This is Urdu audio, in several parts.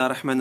الرحمن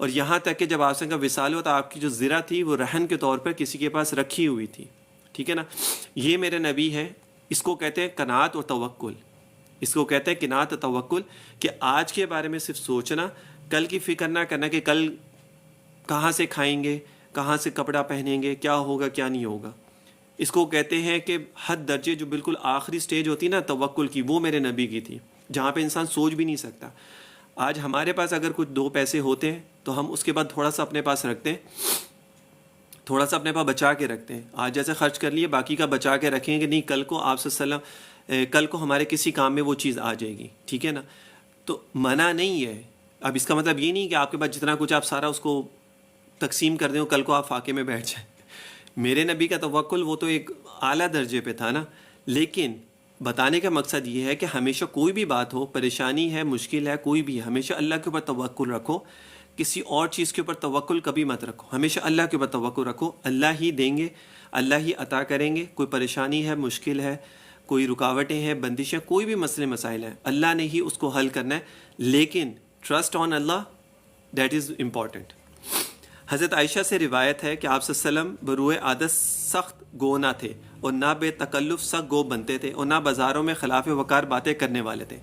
اور یہاں تک کہ جب آپ سے کا وصال ہوا تو آپ کی جو زرہ تھی وہ رہن کے طور پر کسی کے پاس رکھی ہوئی تھی، ٹھیک ہے نا. یہ میرے نبی ہیں، اس کو کہتے ہیں قناعت اور توکل. اس کو کہتے ہیں قناعت اور توکل، کہ آج کے بارے میں صرف سوچنا، کل کی فکر نہ کرنا کہ کل کہاں سے کھائیں گے، کہاں سے کپڑا پہنیں گے، کیا ہوگا کیا نہیں ہوگا. اس کو کہتے ہیں کہ حد درجے جو بالکل آخری سٹیج ہوتی ہے نا توکل کی، وہ میرے نبی کی تھی، جہاں پہ انسان سوچ بھی نہیں سکتا. آج ہمارے پاس اگر کچھ 2 پیسے ہوتے ہیں تو ہم اس کے بعد تھوڑا سا اپنے پاس رکھتے ہیں، تھوڑا سا اپنے پاس بچا کے رکھتے ہیں. آج جیسے خرچ کر لیے، باقی کا بچا کے رکھیں کہ نہیں کل کو آپ صلی اللہ علیہ وسلم کل کو ہمارے کسی کام میں وہ چیز آ جائے گی، ٹھیک ہے نا. تو منع نہیں ہے. اب اس کا مطلب یہ نہیں کہ آپ کے پاس جتنا کچھ آپ سارا اس کو تقسیم کر دیں اور کل کو آپ فاقے میں بیٹھ جائیں. میرے نبی کا توکل وہ تو ایک اعلیٰ درجے پہ تھا نا. لیکن بتانے کا مقصد یہ ہے کہ ہمیشہ کوئی بھی بات ہو، پریشانی ہے، مشکل ہے، کوئی بھی ہے، ہمیشہ اللہ کے اوپر توکل رکھو. کسی اور چیز کے اوپر توکل کبھی مت رکھو، ہمیشہ اللہ کے اوپر توکل رکھو. اللہ ہی دیں گے، اللہ ہی عطا کریں گے. کوئی پریشانی ہے، مشکل ہے، کوئی رکاوٹیں ہیں، بندشیں، کوئی بھی مسئلے مسائل ہیں، اللہ نے ہی اس کو حل کرنا ہے. لیکن trust on Allah, that is important. حضرت عائشہ سے روایت ہے کہ آپ صلی اللہ علیہ وسلم بروئے عادت سخت گو نہ تھے اور نہ بے تکلف سخت گو بنتے تھے اور نہ بازاروں میں خلاف وقار باتیں کرنے والے تھے.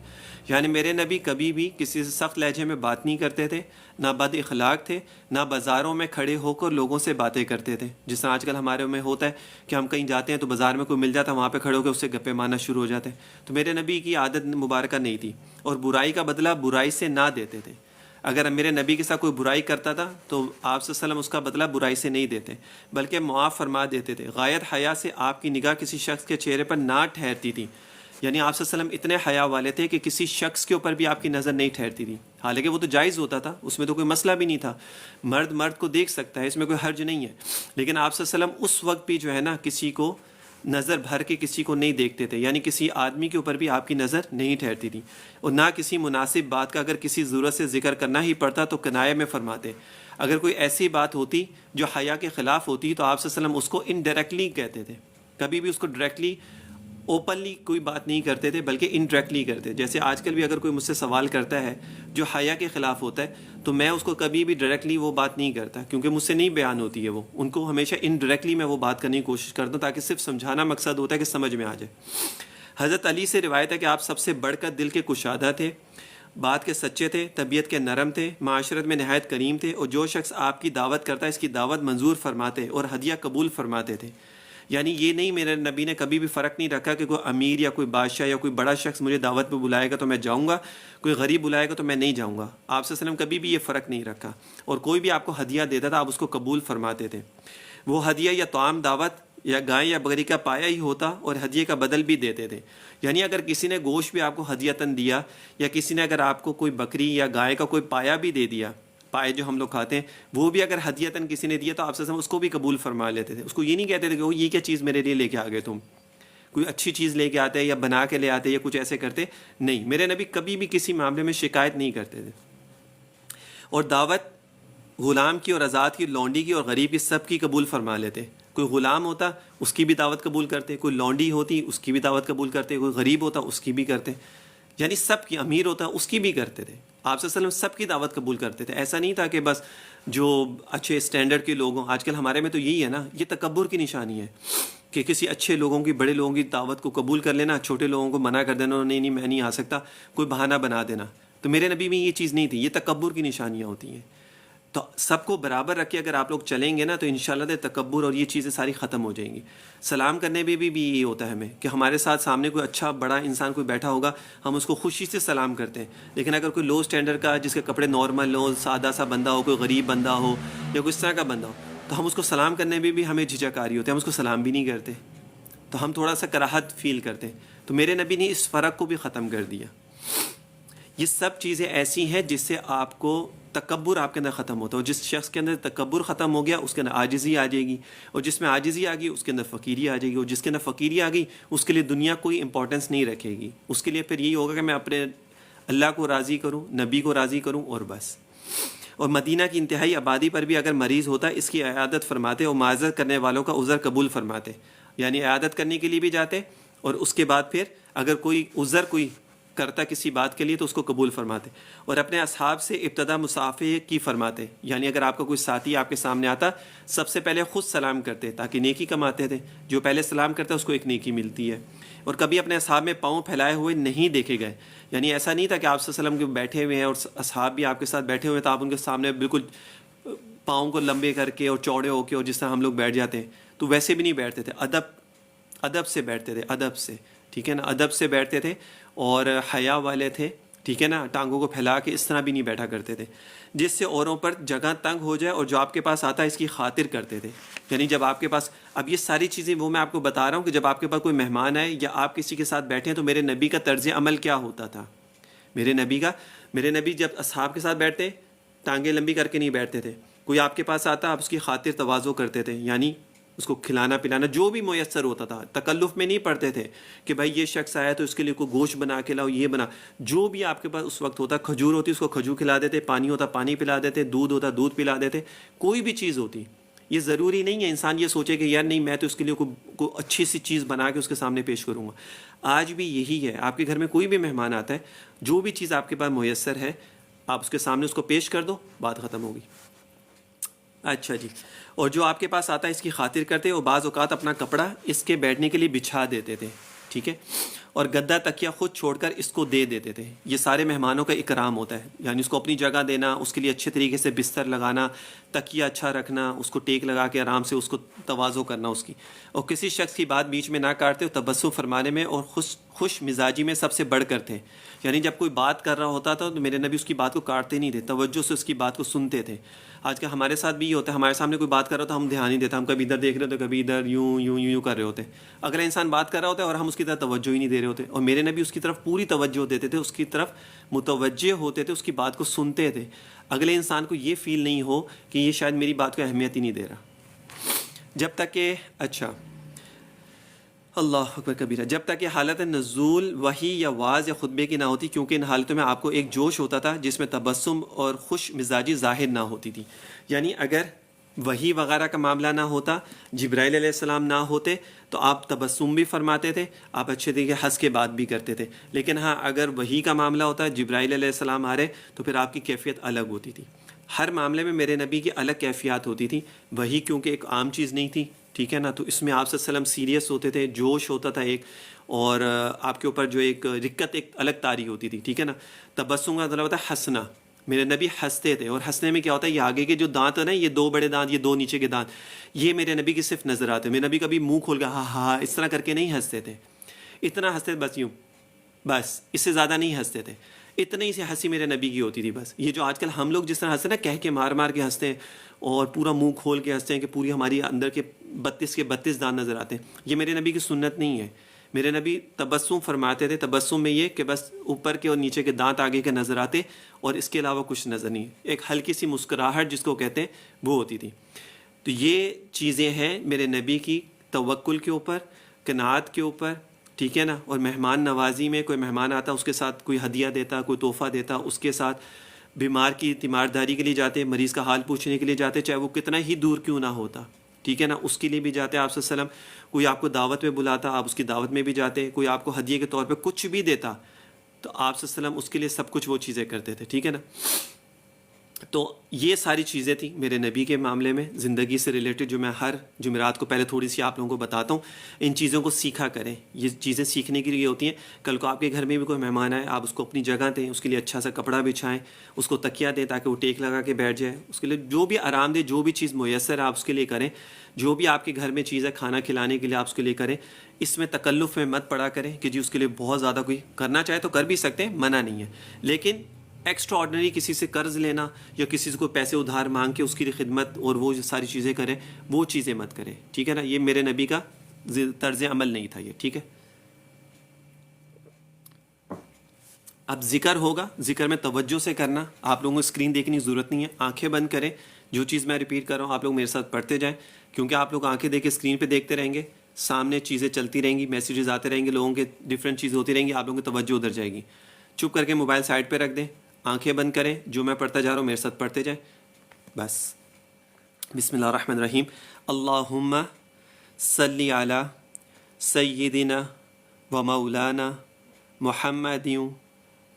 یعنی میرے نبی کبھی بھی کسی سے سخت لہجے میں بات نہیں کرتے تھے، نہ بد اخلاق تھے، نہ بازاروں میں کھڑے ہو کر لوگوں سے باتیں کرتے تھے. جس طرح آج کل ہمارے میں ہوتا ہے کہ ہم کہیں جاتے ہیں تو بازار میں کوئی مل جاتا ہے، وہاں پہ کھڑے ہو کے اس سے گپے مارنا شروع ہو جاتے ہیں. تو میرے نبی کی عادت مبارکہ نہیں تھی، اور برائی کا بدلہ برائی سے نہ دیتے تھے. اگر میرے نبی کے ساتھ کوئی برائی کرتا تھا تو آپ صلی اللہ علیہ وسلم اس کا بدلہ برائی سے نہیں دیتے، بلکہ معاف فرما دیتے تھے. غایت حیا سے آپ کی نگاہ کسی شخص کے چہرے پر نہ ٹھہرتی تھی. یعنی آپ صلی اللہ علیہ وسلم اتنے حیا والے تھے کہ کسی شخص کے اوپر بھی آپ کی نظر نہیں ٹھہرتی تھی. حالانکہ وہ تو جائز ہوتا تھا، اس میں تو کوئی مسئلہ بھی نہیں تھا، مرد کو دیکھ سکتا ہے، اس میں کوئی حرج نہیں ہے. لیکن آپ صلی اللہ علیہ وسلم اس وقت بھی جو ہے نا کسی کو نظر بھر کے کسی کو نہیں دیکھتے تھے. یعنی کسی آدمی کے اوپر بھی آپ کی نظر نہیں ٹھہرتی تھی. اور نہ کسی مناسب بات کا اگر کسی ضرورت سے ذکر کرنا ہی پڑتا تو کنایہ میں فرماتے. اگر کوئی ایسی بات ہوتی جو حیا کے خلاف ہوتی تو آپ صلی اللہ علیہ وسلم اس کو انڈائریکٹلی کہتے تھے. کبھی بھی اس کو ڈائریکٹلی اوپنلی کوئی بات نہیں کرتے تھے، بلکہ انڈائریکٹلی کرتے. جیسے آج کل بھی اگر کوئی مجھ سے سوال کرتا ہے جو حیا کے خلاف ہوتا ہے تو میں اس کو کبھی بھی ڈائریکٹلی وہ بات نہیں کرتا، کیونکہ مجھ سے نہیں بیان ہوتی ہے. وہ ان کو ہمیشہ انڈائریکٹلی میں وہ بات کرنے کی کوشش کرتا ہوں، تاکہ صرف سمجھانا مقصد ہوتا ہے کہ سمجھ میں آ جائے. حضرت علی سے روایت ہے کہ آپ سب سے بڑھ کر دل کے کشادہ تھے، بات کے سچے تھے، طبیعت کے نرم تھے، معاشرت میں نہایت کریم تھے، اور جو شخص آپ کی دعوت کرتا ہے اس کی دعوت منظور فرماتے اور ہدیہ قبول فرماتے تھے. یعنی یہ نہیں، میرے نبی نے کبھی بھی فرق نہیں رکھا کہ کوئی امیر یا کوئی بادشاہ یا کوئی بڑا شخص مجھے دعوت پہ بلائے گا تو میں جاؤں گا، کوئی غریب بلائے گا تو میں نہیں جاؤں گا. آپ صلی اللہ علیہ وسلم کبھی بھی یہ فرق نہیں رکھا. اور کوئی بھی آپ کو ہدیہ دیتا تھا آپ اس کو قبول فرماتے تھے. وہ ہدیہ یا طعام، دعوت یا گائے یا بکری کا پایا ہی ہوتا، اور ہدیے کا بدل بھی دیتے تھے. یعنی اگر کسی نے گوشت بھی آپ کو ہدیتاً دیا، یا کسی نے اگر آپ کو کوئی بکری یا گائے کا کوئی پایا بھی دے دیا، پائے جو ہم لوگ کھاتے ہیں، وہ بھی اگر ہدیتاً کسی نے دیا تو آپ سے اس کو بھی قبول فرما لیتے تھے. اس کو یہ نہیں کہتے تھے کہ وہ یہ کیا چیز میرے لیے لے کے آ گئے تم، کوئی اچھی چیز لے کے آتے یا بنا کے لے آتے یا کچھ ایسے کرتے. نہیں، میرے نبی کبھی بھی کسی معاملے میں شکایت نہیں کرتے تھے. اور دعوت غلام کی اور آزاد کی، لونڈی کی اور غریب کی، سب کی قبول فرما لیتے. کوئی غلام ہوتا اس کی بھی دعوت قبول کرتے، کوئی لونڈی ہوتی اس کی بھی دعوت قبول کرتے، کوئی غریب ہوتا اس کی بھی کرتے. یعنی سب کی، امیر ہوتا اس کی بھی کرتے تھے. آپ صلی اللہ علیہ وسلم سب کی دعوت قبول کرتے تھے. ایسا نہیں تھا کہ بس جو اچھے اسٹینڈرڈ کے لوگ ہوں. آج کل ہمارے میں تو یہی ہے نا، یہ تکبر کی نشانی ہے کہ کسی اچھے لوگوں کی، بڑے لوگوں کی دعوت کو قبول کر لینا، چھوٹے لوگوں کو منع کر دینا، نہیں میں نہیں آ سکتا، کوئی بہانہ بنا دینا. تو میرے نبی میں یہ چیز نہیں تھی. یہ تکبر کی نشانیاں ہوتی ہیں. تو سب کو برابر رکھ کے اگر آپ لوگ چلیں گے نا تو انشاءاللہ تکبر اور یہ چیزیں ساری ختم ہو جائیں گی. سلام کرنے میں بھی یہ ہوتا ہے ہمیں کہ ہمارے ساتھ سامنے کوئی اچھا بڑا انسان کوئی بیٹھا ہوگا، ہم اس کو خوشی سے سلام کرتے ہیں. لیکن اگر کوئی لو اسٹینڈرڈ کا، جس کے کپڑے نارمل ہو، سادہ سا بندہ ہو، کوئی غریب بندہ ہو یا کوئی اس طرح کا بندہ ہو، تو ہم اس کو سلام کرنے میں بھی ہمیں جھجک آ رہی ہوتی ہے، ہم اس کو سلام بھی نہیں کرتے، تو ہم تھوڑا سا کراہت فیل کرتے ہیں. تو میرے نبی نے اس فرق کو بھی ختم کر دیا. یہ سب چیزیں ایسی ہیں جس سے آپ کو تکبر آپ کے اندر ختم ہوتا ہے. اور جس شخص کے اندر تکبر ختم ہو گیا اس کے اندر عاجزی آ جائے گی، اور جس میں عاجزی آ گئی اس کے اندر فقیری آ جائے گی، اور جس کے اندر فقیری آ گئی اس کے لیے دنیا کوئی امپورٹنس نہیں رکھے گی. اس کے لیے پھر یہی ہوگا کہ میں اپنے اللہ کو راضی کروں، نبی کو راضی کروں، اور بس. اور مدینہ کی انتہائی آبادی پر بھی اگر مریض ہوتا اس کی عیادت فرماتے، اور معذرت کرنے والوں کا عذر قبول فرماتے. یعنی عیادت کرنے کے لیے بھی جاتے، اور اس کے بعد پھر اگر کوئی عذر کوئی کرتا کسی بات کے لیے تو اس کو قبول فرماتے، اور اپنے اصحاب سے ابتدا مصافحے کی فرماتے، یعنی اگر آپ کا کوئی ساتھی آپ کے سامنے آتا سب سے پہلے خود سلام کرتے تاکہ نیکی کماتے تھے، جو پہلے سلام کرتا ہے اس کو ایک نیکی ملتی ہے، اور کبھی اپنے اصحاب میں پاؤں پھیلائے ہوئے نہیں دیکھے گئے، یعنی ایسا نہیں تھا کہ آپ صلی اللہ علیہ وسلم کے بیٹھے ہوئے ہیں اور اصحاب بھی آپ کے ساتھ بیٹھے ہوئے تو آپ ان کے سامنے بالکل پاؤں کو لمبے کر کے اور چوڑے ہو کے اور جس طرح ہم لوگ بیٹھ جاتے ہیں، تو ویسے بھی نہیں بیٹھتے تھے، ادب سے بیٹھتے تھے، ادب سے، ٹھیک ہے نا، ادب سے بیٹھتے تھے اور حیا والے تھے، ٹھیک ہے نا، ٹانگوں کو پھیلا کے اس طرح بھی نہیں بیٹھا کرتے تھے جس سے اوروں پر جگہ تنگ ہو جائے، اور جو آپ کے پاس آتا ہے اس کی خاطر کرتے تھے، یعنی جب آپ کے پاس، اب یہ ساری چیزیں وہ میں آپ کو بتا رہا ہوں کہ جب آپ کے پاس کوئی مہمان آئے یا آپ کسی کے ساتھ بیٹھے ہیں تو میرے نبی کا طرز عمل کیا ہوتا تھا، میرے نبی جب اصحاب کے ساتھ بیٹھتے ٹانگیں لمبی کر کے نہیں بیٹھتے تھے، کوئی آپ کے پاس آتا آپ اس کی خاطر تواضع کرتے تھے، یعنی اس کو کھلانا پلانا جو بھی میسر ہوتا تھا، تکلف میں نہیں پڑتے تھے کہ بھائی یہ شخص آیا تو اس کے لیے کوئی گوشت بنا کے لاؤ، یہ بنا، جو بھی آپ کے پاس اس وقت ہوتا، کھجور ہوتی اس کو کھجور کھلا دیتے، پانی ہوتا پانی پلا دیتے، دودھ ہوتا دودھ پلا دیتے، کوئی بھی چیز ہوتی، یہ ضروری نہیں ہے انسان یہ سوچے کہ یار نہیں میں تو اس کے لیے کوئی اچھی سی چیز بنا کے اس کے سامنے پیش کروں گا، آج بھی یہی ہے، آپ کے گھر میں کوئی بھی مہمان آتا ہے جو بھی چیز آپ کے پاس میسر ہے آپ اس کے سامنے اس کو پیش کر دو، بات ختم ہوگی۔ اچھا جی، اور جو آپ کے پاس آتا ہے اس کی خاطر کرتے، اور بعض اوقات اپنا کپڑا اس کے بیٹھنے کے لیے بچھا دیتے تھے، ٹھیک ہے، اور گدا تکیہ خود چھوڑ کر اس کو دے دیتے تھے، یہ سارے مہمانوں کا اکرام ہوتا ہے، یعنی اس کو اپنی جگہ دینا، اس کے لیے اچھے طریقے سے بستر لگانا، تکیہ اچھا رکھنا، اس کو ٹیک لگا کے آرام سے اس کو تواضع کرنا اس کی، اور کسی شخص کی بات بیچ میں نہ کاٹتے، اور تبسم فرمانے میں اور خوش مزاجی میں سب سے بڑھ کر تھے، یعنی جب کوئی بات کر رہا ہوتا تھا تو میرے نبی اس کی بات کو کاٹتے نہیں تھے، توجہ سے اس کی بات کو سنتے تھے۔ آج کل ہمارے ساتھ بھی یہ ہوتا ہے، ہمارے سامنے کوئی بات کر رہا ہوتا ہے ہم دھیان نہیں دیتا، ہم کبھی ادھر دیکھ رہے ہوتے کبھی ادھر، یوں یوں یوں یوں کر رہے ہوتے، اگلا انسان بات کر رہا ہوتا ہے اور ہم اس کی طرف توجہ ہی نہیں دے رہے ہوتے، اور میرے نبی اس کی طرف پوری توجہ دیتے تھے، اس کی طرف متوجہ ہوتے تھے، اس کی بات کو سنتے تھے، اگلے انسان کو یہ فیل نہیں ہو کہ یہ شاید میری بات کو اہمیت ہی نہیں دے رہا، جب تک کہ اچھا اللہ اکبر کبیرہ، جب تک کہ حالت نزول وحی یا واعظ یا خطبے کی نہ ہوتی، کیونکہ ان حالتوں میں آپ کو ایک جوش ہوتا تھا جس میں تبسم اور خوش مزاجی ظاہر نہ ہوتی تھی، یعنی اگر وحی وغیرہ کا معاملہ نہ ہوتا، جبرائیل علیہ السلام نہ ہوتے تو آپ تبسم بھی فرماتے تھے، آپ اچھے طریقے ہنس کے بات بھی کرتے تھے، لیکن ہاں اگر وحی کا معاملہ ہوتا، جبرائیل علیہ السلام آ رہے تو پھر آپ کی کیفیت الگ ہوتی تھی، ہر معاملے میں میرے نبی کی الگ کیفیات ہوتی تھی، وحی کیونکہ ایک عام چیز نہیں تھی، ٹھیک ہے نا، تو اس میں آپ صلی اللہ علیہ وسلم سیریس ہوتے تھے، جوش ہوتا تھا ایک، اور آپ کے اوپر جو ایک رکت ایک الگ طاری ہوتی تھی، ٹھیک ہے نا، تبسم کا مطلب ہوتا ہے ہنسنا، میرے نبی ہنستے تھے، اور ہنسنے میں کیا ہوتا ہے یہ آگے کے جو دانت ہیں نا، یہ دو بڑے دانت، یہ دو نیچے کے دانت، یہ میرے نبی کی صرف نظر آتے، میرے نبی کبھی منہ کھول کے ہاں ہاں اس طرح کر کے نہیں ہنستے تھے، اتنا ہنستے بس یوں، بس اس سے زیادہ نہیں ہنستے تھے، اتنی ہی سے ہنسی میرے نبی کی ہوتی تھی بس، یہ جو آج کل ہم لوگ جس طرح ہنستے ہیں نا، کہہ کے مار مار کے ہنستے ہیں اور پورا منہ کھول کے ہنستے ہیں کہ پوری ہماری اندر کے 32 دانت نظر آتے ہیں، یہ میرے نبی کی سنت نہیں ہے، میرے نبی تبسم فرماتے تھے، تبسم میں یہ کہ بس اوپر کے اور نیچے کے دانت آگے کے نظر آتے اور اس کے علاوہ کچھ نظر نہیں، ایک ہلکی سی مسکراہٹ جس کو کہتے ہیں وہ ہوتی تھی، تو یہ چیزیں ہیں میرے نبی کی توکل کے اوپر، قناعت کے اوپر، ٹھیک ہے نا، اور مہمان نوازی میں کوئی مہمان آتا اس کے ساتھ کوئی ہدیہ دیتا، کوئی تحفہ دیتا، اس کے ساتھ بیمار کی تیمارداری کے لیے جاتے، مریض کا حال پوچھنے کے لیے جاتے، چاہے وہ کتنا ہی دور کیوں نہ ہوتا، ٹھیک ہے نا، اس کے لیے بھی جاتے آپ صلی اللہ علیہ وسلم، کوئی آپ کو دعوت میں بلاتا آپ اس کی دعوت میں بھی جاتے، کوئی آپ کو ہدیے کے طور پہ کچھ بھی دیتا تو آپ صلی اللہ علیہ وسلم اس کے لیے سب کچھ وہ چیزیں کرتے تھے، ٹھیک ہے نا، تو یہ ساری چیزیں تھیں میرے نبی کے معاملے میں، زندگی سے ریلیٹڈ، جو میں ہر جمعرات کو پہلے تھوڑی سی آپ لوگوں کو بتاتا ہوں، ان چیزوں کو سیکھا کریں، یہ چیزیں سیکھنے کے لیے ہوتی ہیں، کل کو آپ کے گھر میں بھی کوئی مہمان آئے آپ اس کو اپنی جگہ دیں، اس کے لیے اچھا سا کپڑا بچھائیں، اس کو تکیہ دیں تاکہ وہ ٹیک لگا کے بیٹھ جائے، اس کے لیے جو بھی آرام دہ جو بھی چیز میسر ہے آپ اس کے لیے کریں، جو بھی آپ کے گھر میں چیز ہے کھانا کھلانے کے لیے آپ اس کے لیے کریں، اس میں تکلف میں مت پڑا کریں کہ جی اس کے لیے بہت زیادہ کوئی کرنا چاہے تو کر بھی سکتے ہیں، منع نہیں ہے، لیکن ایکسٹرا آرڈنری کسی سے قرض لینا یا کسی سے کوئی پیسے ادھار مانگ کے اس کی خدمت اور وہ ساری چیزیں کریں، وہ چیزیں مت کریں، ٹھیک ہے نا، یہ میرے نبی کا طرز عمل نہیں تھا یہ، ٹھیک ہے۔ اب ذکر ہوگا، ذکر میں توجہ سے کرنا، آپ لوگوں کو اسکرین دیکھنے کی ضرورت نہیں ہے، آنکھیں بند کریں، جو چیز میں ریپیٹ کر رہا ہوں آپ لوگ میرے ساتھ پڑھتے جائیں، کیونکہ آپ لوگ آنکھیں دے کے اسکرین پہ دیکھتے رہیں گے، سامنے چیزیں چلتی رہیں گی، میسیجز آتے رہیں گے، لوگوں کے ڈفرینٹ چیزیں ہوتی رہیں گی، آپ لوگوں کی توجہ ادھر جائے گی، چپ کر کے موبائل سائڈ پہ رکھ دیں، آنکھیں بند کریں، جو میں پڑھتا جا رہا ہوں میرے ساتھ پڑھتے جائیں، بس بسم اللہ الرحمن الرحیم، اللہم صلی علی سیدنا و مولانا محمد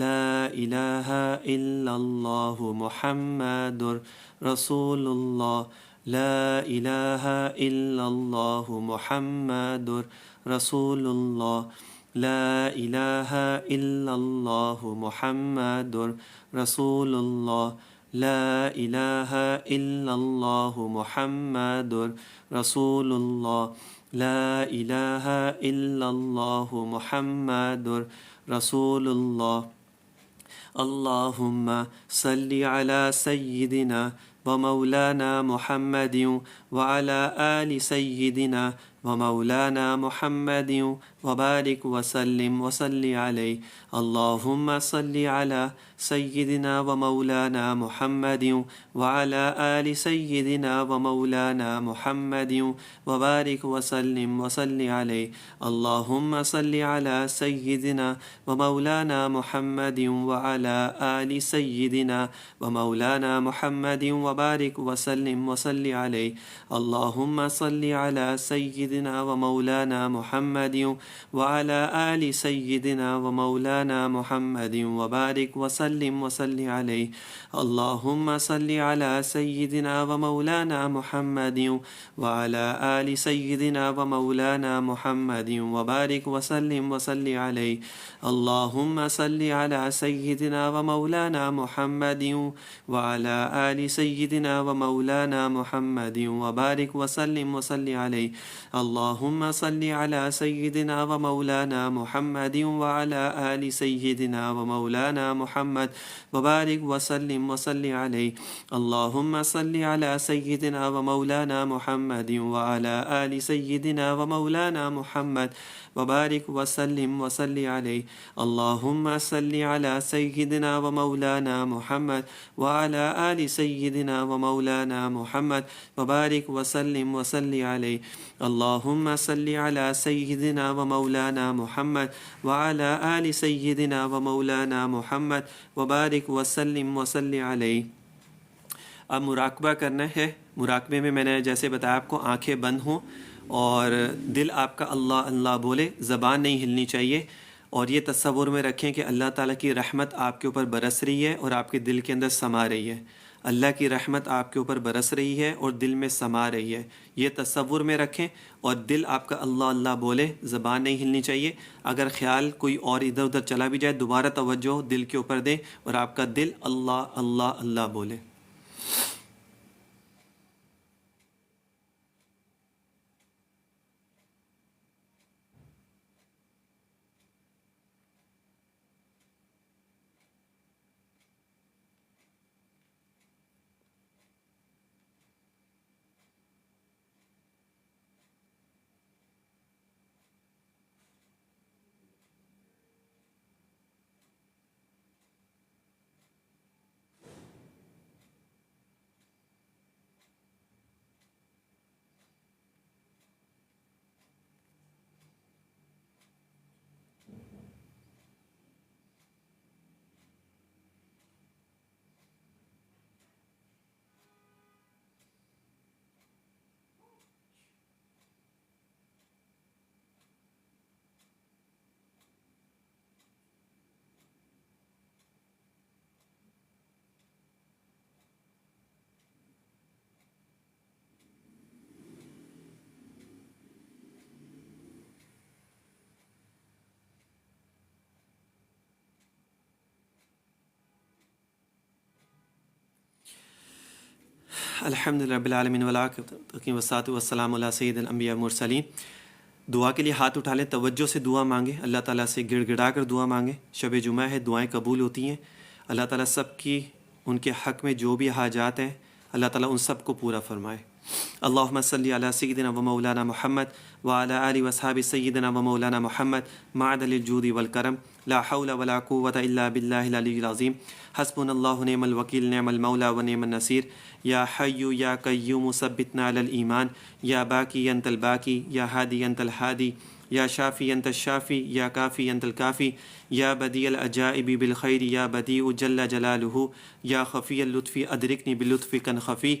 لا الہ الا اللہ محمد رسول اللہ لا الہ الا اللہ محمد رسول اللہ لا الہ الا اللہ محمد رسول اللہ لا الہ الا اللہ محمد رسول اللہ لا الہ الا اللہ محمد رسول اللہ اللہم صلی علی سیدنا ومولانا محمد وعلى آل سيدنا ومولانا محمد وبارك وسلم وصل عليه اللهم صل على سيدنا ومولانا محمد وعلى آل سيدنا ومولانا محمد وبارك وسلم وصل عليه اللهم صل على سيدنا ومولانا محمد وعلى آل سيدنا ومولانا محمد وبارك وسلم وصل عليه اللهم صل على سيدنا ومولانا محمد وعلى آل سيدنا ومولانا محمد وبارك وسلم وصل عليه اللهم صل على سيدنا ومولانا محمد وعلى آل سيدنا ومولانا محمد وبارك وسلم وصل عليه اللهم صل على سيدنا ومولانا محمد وعلى آل سيدنا ومولانا محمد وبارك وسلم وصل عليه اللهم صل على سيدنا ومولانا محمد وعلى آل سيدنا ومولانا محمد وبارك وسلم وصل عليه اللهم صل على سيدنا ومولانا محمد وعلى آل سيدنا ومولانا محمد وبارك وسلم وصل عليه اللهم صل على سيدنا ومولانا محمد وعلى آل سيدنا ومولانا محمد وبارك وسلم وصل عليه اللهم صل على سيدنا ومولانا محمد وعلى آل سيدنا ومولانا محمد وبارك وسلم وصل عليه۔ اب مراقبہ کرنا ہے۔ مراقبے میں میں نے جیسے بتایا آپ کو آنکھیں بند ہوں اور دل آپ کا اللہ اللہ بولے، زبان نہیں ہلنی چاہیے، اور یہ تصور میں رکھیں کہ اللہ تعالیٰ کی رحمت آپ کے اوپر برس رہی ہے اور آپ کے دل کے اندر سما رہی ہے۔ اللہ کی رحمت آپ کے اوپر برس رہی ہے اور دل میں سما رہی ہے، یہ تصور میں رکھیں، اور دل آپ کا اللہ اللہ بولے، زبان نہیں ہلنی چاہیے۔ اگر خیال کوئی اور ادھر ادھر چلا بھی جائے، دوبارہ توجہ دل کے اوپر دیں اور آپ کا دل اللہ اللہ اللہ بولے۔ الحمد للہ رب العالمین والصلاۃ والسلام علی سید الانبیاء والمرسلین۔ دعا کے لیے ہاتھ اٹھا لیں، توجہ سے دعا مانگیں، اللہ تعالیٰ سے گڑ گڑا کر دعا مانگیں۔ شب جمعہ ہے، دعائیں قبول ہوتی ہیں۔ اللہ تعالیٰ سب کی ان کے حق میں جو بھی حاجات ہیں اللہ تعالیٰ ان سب کو پورا فرمائے۔ اللہم صلی علی سیدنا و مولانا محمد وعلی آلہ واصحاب سیدنا و مولانا محمد معدل الجود والکرم، لا حول ولا قوة الا باللہ العلی العظیم، حسبنا اللہ نعم الوکیل نعم المولا و نعم النصیر، یا حی یا قیوم ثبتنا علی الایمان، یا باقی انت الباقی، یا ہادی انت الہادی، یا شافی انت الشافی، یا کافی انت الکافی، یا بدیع العجائب بالخیر، یا بدیع جل جلالہ، یا خفی اللطف ادرکنی باللطف کن خفی۔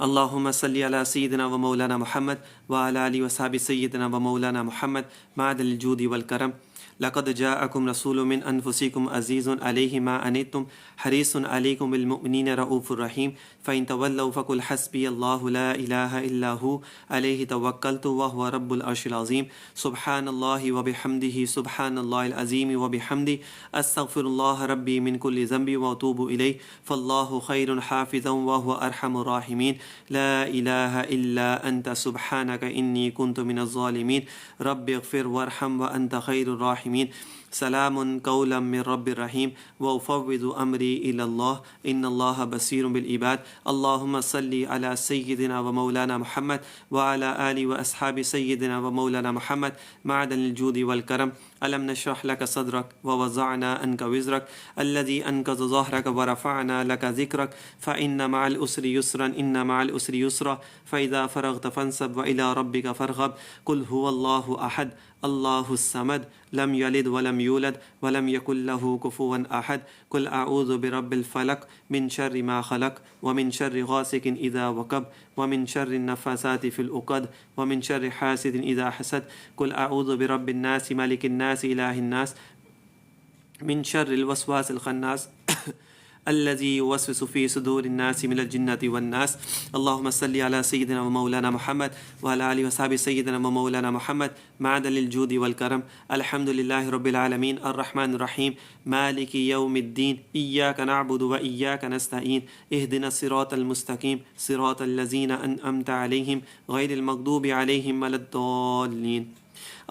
اللہم صلی علی سیدنا و مولانا محمد وعلی آلہ وصحبہ سیدنا و مولانا محمد معدل الجود والکرم، لقد جاءکم رسول من انفسکم عزیز علیہ ما عنتم حریص علیکم بالمؤمنین رؤوف الرحیم فإن تولوا فقل حسبی اللہ لا الہ الا هو علیہ توکلت وهو رب العرش العظیم سبحان اللہ وبحمدہ سبحان اللہ العظیم وبحمدہ استغفر اللہ ربی من کل ذنب واتوب الیہ فاللہ خیر حافظا وهو ارحم الراحمین لا الہ الا انت سبحانک انی کنت من الظالمین رب اغفر وارحم وانت خیر الراحمین سلام قولا من رب الرحیم وافوض امری الی اللہ ان اللہ بصیر بالعباد اللہم صلی علی سیدنا و مولانا محمد وعلی آلہ و اصحاب سیدنا و مولانا محمد معدن الجود والکرم الم نشرح لك صدرك ووضعنا عنك وزرك الذي انقض ظهرك ورفعنا لك ذكرك فإن مع العسر يسرا إن مع العسر يسرا فإذا فرغت فانصب وإلى ربك فارغب قل هو الله أحد الله الصمد لم يلد ولم يولد ولم يكن له كفوا أحد قل أعوذ برب الفلق من شر ما خلق ومن شر غاسق إذا وقب ومن شر النفاثات في العقد ومن شر حاسد إذا حسد قل أعوذ برب الناس ملك الناس إله الناس من شر الوسواس الخناس الذي يوسوس في صدور الناس من الجنة والناس اللهم صل على سيدنا ومولانا محمد وعلى آله وصحبه سيدنا ومولانا محمد معدن الجود والكرم الحمد لله رب العالمين الرحمن الرحيم مالك يوم الدين إياك نعبد وإياك نستعين اهدنا الصراط المستقيم صراط الذين أنعمت عليهم غير المغضوب عليهم ولا الضالين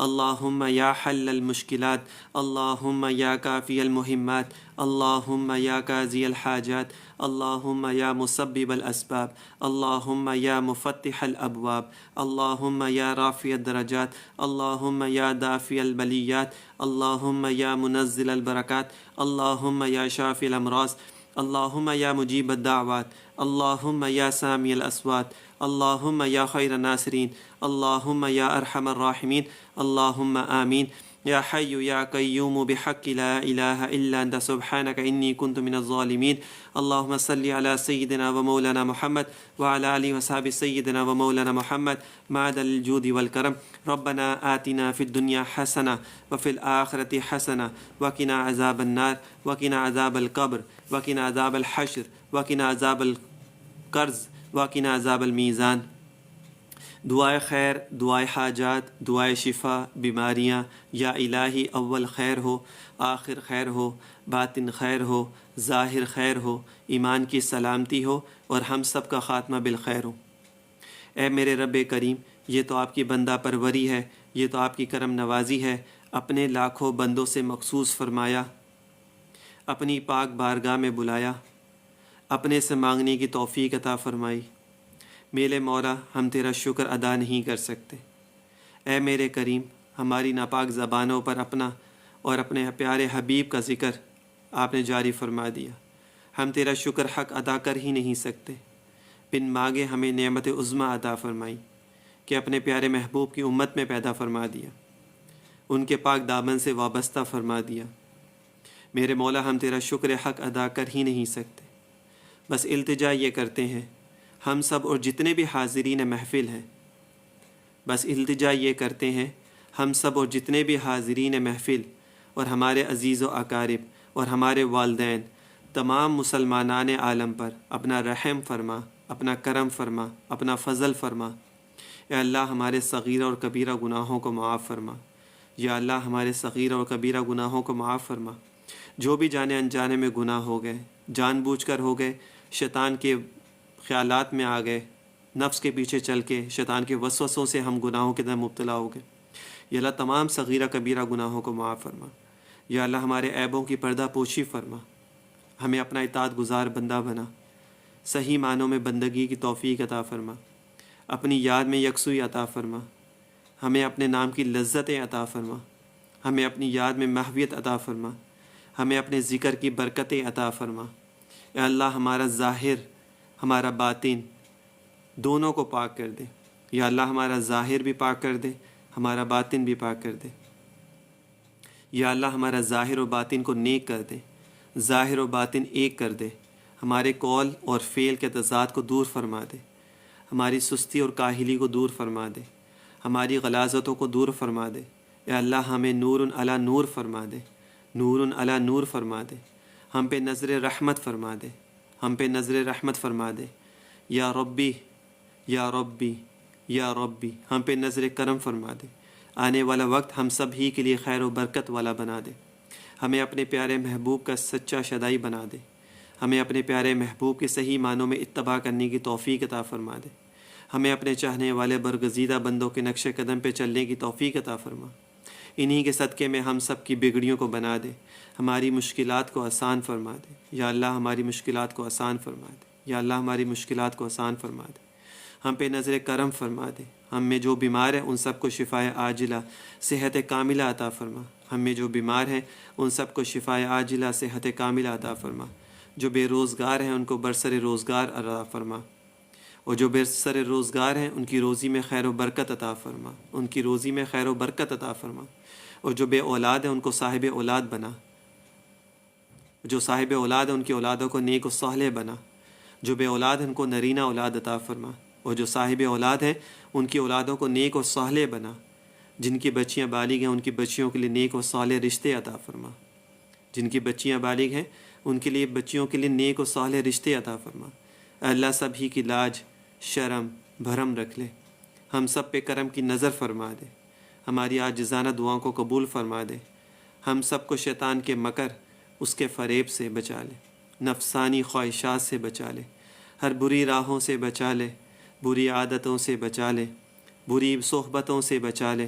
اللهم يا حل المشكلات اللهم يا كافي المهمات اللهم يا قاضي الحاجات اللهم يا مسبب الأسباب اللهم يا مفتح الأبواب اللهم يا رافع الدرجات اللهم يا دافع البليات اللهم يا منزل البركات اللهم يا شافي الأمراض اللهم يا مجيب الدعوات اللهم يا سامي الأصوات اللهم يا خير الناصرين اللهم يا أرحم الراحمين اللهم آمين يا حي يا قيوم بحق لا إله إلا أنت سبحانك إني كنت من الظالمين اللهم صل على سيدنا ومولانا محمد وعلى آله وصحبه سيدنا ومولانا محمد معدن الجود والكرم ربنا آتنا في الدنيا حسنة وفي الآخرة حسنة وقنا عذاب النار وقنا عذاب القبر وقنا عذاب الحشر وقنا عذاب القرض وقنا عذاب الميزان دعائے خیر، دعائے حاجات، دعائے شفا، بیماریاں، یا الہی اول خیر ہو، آخر خیر ہو، باطن خیر ہو، ظاہر خیر ہو، ایمان کی سلامتی ہو اور ہم سب کا خاتمہ بالخیر ہو۔ اے میرے رب کریم، یہ تو آپ کی بندہ پروری ہے، یہ تو آپ کی کرم نوازی ہے، اپنے لاکھوں بندوں سے مخصوص فرمایا، اپنی پاک بارگاہ میں بلایا، اپنے سے مانگنے کی توفیق عطا فرمائی۔ میرے مولا، ہم تیرا شکر ادا نہیں کر سکتے۔ اے میرے کریم، ہماری ناپاک زبانوں پر اپنا اور اپنے پیارے حبیب کا ذکر آپ نے جاری فرما دیا۔ ہم تیرا شکر حق ادا کر ہی نہیں سکتے۔ بن مانگے ہمیں نعمت عظمیٰ عطا فرمائی کہ اپنے پیارے محبوب کی امت میں پیدا فرما دیا، ان کے پاک دامن سے وابستہ فرما دیا۔ میرے مولا، ہم تیرا شکر حق ادا کر ہی نہیں سکتے، بس التجا یہ کرتے ہیں، ہم سب اور جتنے بھی حاضرین محفل ہیں، بس التجا یہ کرتے ہیں، ہم سب اور جتنے بھی حاضرین محفل اور ہمارے عزیز و اقارب اور ہمارے والدین، تمام مسلمانان عالم پر اپنا رحم فرما، اپنا کرم فرما، اپنا فضل فرما۔ اے اللہ، ہمارے صغیرہ اور کبیرہ گناہوں کو معاف فرما۔ یا اللہ، ہمارے صغیرہ اور کبیرہ گناہوں کو معاف فرما۔ جو بھی جانے انجانے میں گناہ ہو گئے، جان بوجھ کر ہو گئے، شیطان کے خیالات میں آ گئے، نفس کے پیچھے چل کے شیطان کے وسوسوں سے ہم گناہوں کے اندر مبتلا ہو گئے، یا اللہ تمام صغیرہ کبیرہ گناہوں کو معاف فرما۔ یا اللہ، ہمارے عیبوں کی پردہ پوشی فرما، ہمیں اپنا اطاعت گزار بندہ بنا، صحیح معنوں میں بندگی کی توفیق عطا فرما، اپنی یاد میں یکسوئی عطا فرما، ہمیں اپنے نام کی لذتیں عطا فرما، ہمیں اپنی یاد میں محویت عطا فرما، ہمیں اپنے ذکر کی برکتیں عطا فرما۔ اے اللہ، ہمارا ظاہر، ہمارا باطن دونوں کو پاک کر دے۔ یا اللہ، ہمارا ظاہر بھی پاک کر دے، ہمارا باطن بھی پاک کر دے۔ یا اللہ، ہمارا ظاہر و باطن کو نیک کر دے، ظاہر و باطن ایک کر دے، ہمارے قول اور فعل کے تضاد کو دور فرما دے، ہماری سستی اور کاہلی کو دور فرما دے، ہماری غلاظتوں کو دور فرما دے۔ یا اللہ ہمیں نور علی نور فرما دے، نور علی نور فرما دے، ہم پہ نظر رحمت فرما دے، ہم پہ نظر رحمت فرما دے، یا ربی یا ربی یا ربی، ہم پہ نظر کرم فرما دے، آنے والا وقت ہم سب ہی کے لیے خیر و برکت والا بنا دے، ہمیں اپنے پیارے محبوب کا سچا شدائی بنا دے، ہمیں اپنے پیارے محبوب کے صحیح معنوں میں اتباع کرنے کی توفیق عطا فرما دے، ہمیں اپنے چاہنے والے برگزیدہ بندوں کے نقش قدم پہ چلنے کی توفیق عطا فرما، انہی کے صدقے میں ہم سب کی بگڑیوں کو بنا دے، ہماری مشکلات کو آسان فرما دے، یا اللہ ہماری مشکلات کو آسان فرما دے، یا اللہ ہماری مشکلات کو آسان فرما دے، ہم پہ نظر کرم فرما دے، ہم میں جو بیمار ہیں ان سب کو شفائے عاجلہ صحت کاملہ عطا فرما، ہم میں جو بیمار ہیں ان سب کو شفائے عاجلہ صحت کاملہ عطا فرما، جو بے روزگار ہیں ان کو برسر روزگار عطا فرما، اور جو برسر روزگار ہیں ان کی روزی میں خیر و برکت عطا فرما، ان کی روزی میں خیر و برکت عطا فرما، اور جو بے اولاد ہیں ان کو صاحب اولاد بنا، جو صاحب اولاد ہیں ان کی اولادوں کو نیک و صالح بنا، جو بے اولاد ہیں ان کو نرینہ اولاد عطا فرما، اور جو صاحب اولاد ہیں ان کی اولادوں کو نیک و صالح بنا، جن کی بچیاں بالغ ہیں ان کی بچیوں کے لیے نیک و صالح رشتے عطا فرما، جن کی بچیاں بالغ ہیں ان کے لیے بچیوں کے لیے نیک و صالح رشتے عطا فرما، اے اللہ سب ہی کی لاج شرم بھرم رکھ لے، ہم سب پہ کرم کی نظر فرما دے، ہماری عاجزانہ دعاؤں کو قبول فرما دے، ہم سب کو شیطان کے مکر اس کے فریب سے بچا لے، نفسانی خواہشات سے بچا لے، ہر بری راہوں سے بچا لے، بری عادتوں سے بچا لے، بری صحبتوں سے بچا لے،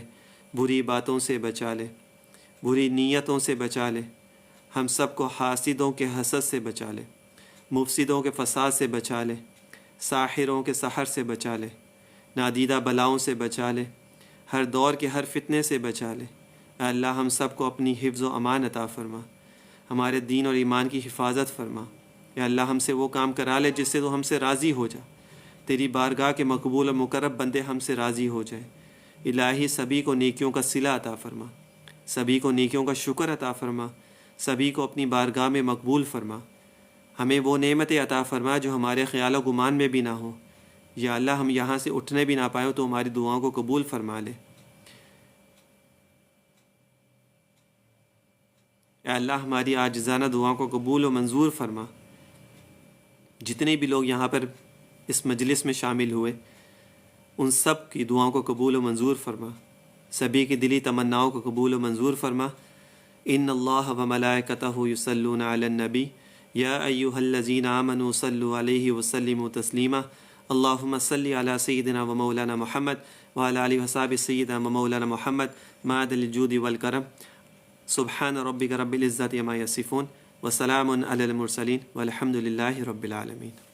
بری باتوں سے بچا لے، بری نیتوں سے بچا لے، ہم سب کو حاسدوں کے حسد سے بچا لے، مفسدوں کے فساد سے بچا لے، ساحروں کے سحر سے بچا لے، نادیدہ بلاؤں سے بچا لے، ہر دور کے ہر فتنے سے بچا لے، اے اللہ ہم سب کو اپنی حفظ و امان عطا فرما، ہمارے دین اور ایمان کی حفاظت فرما، یا اللہ ہم سے وہ کام کرا لے جس سے تو ہم سے راضی ہو جا، تیری بارگاہ کے مقبول و مقرب بندے ہم سے راضی ہو جائے، الہی سبھی کو نیکیوں کا صلہ عطا فرما، سبھی کو نیکیوں کا شکر عطا فرما، سبھی کو اپنی بارگاہ میں مقبول فرما، ہمیں وہ نعمتیں عطا فرما جو ہمارے خیال و گمان میں بھی نہ ہو، یا اللہ ہم یہاں سے اٹھنے بھی نہ پائیں تو ہماری دعاؤں کو قبول فرما لے، اے اللہ ہماری عاجزانہ دعاؤں کو قبول و منظور فرما، جتنے بھی لوگ یہاں پر اس مجلس میں شامل ہوئے ان سب کی دعاؤں کو قبول و منظور فرما، سبھی کی دلی تمناؤں کو قبول و منظور فرما، ان اللہ و ملائکتہ یصلون علی النبی یا ایہا الذین آمنوا صلوا علیہ وسلموا تسلیما، اللہم صلی علی سیدنا و مولانا محمد وعلی آلہ وصحبہ سیدنا و مولانا محمد معدن الجود والکرم، سبحان ربک رب العزت عما یصفون وسلام علی المرسلین والحمد للہ رب العالمین۔